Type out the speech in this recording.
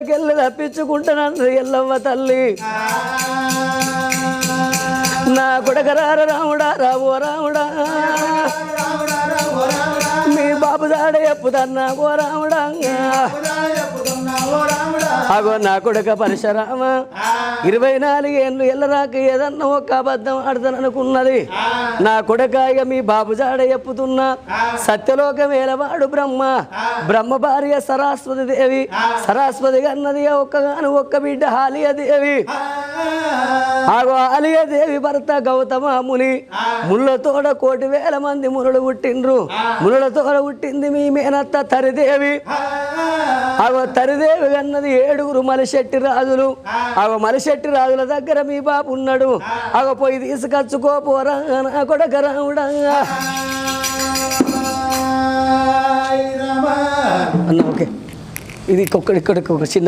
కెళ్ళి తప్పించుకుంటానన్నది ఎల్లవ్వ తల్లి. నా కొడుక రాముడా రావో రాముడా మీ బాబు దాడ చెప్పుదన్నా ఓ రాముడా. అగో నా కొడుక పరశురామ 24 ఏళ్ళు ఎల్లరాక ఏదన్నా ఒక్క అబద్ధం ఆడతాననుకున్నది. నా కొడుక ఇక మీ బాబు జాడ చెప్పుతున్నా సత్యలోకం ఏలవాడు బ్రహ్మ భార్య సరస్వతి దేవి. సరస్వతి అన్నది ఒక్క బిడ్డ ఆలియ దేవి. ఆగో ఆలియ దేవి భర్త గౌతమ ముని. ముళ్ళతోడ 1,000,000 మంది మునులు పుట్టిండ్రు. మునులతోడ పుట్టింది మీ మేనత్త తరిదేవి. ఆగో తరిదేవి అన్నది 7 మలిశెట్టి రాజులు. ఆగో మలిశెట్టి రాజుల దగ్గర మీ బాబు ఉన్నాడు. ఆగో పోయి తీసుకొచ్చుకోపోరా నా కొడుక రాముడా అన్న. ఓకే ఇది ఇక్కడ చిన్న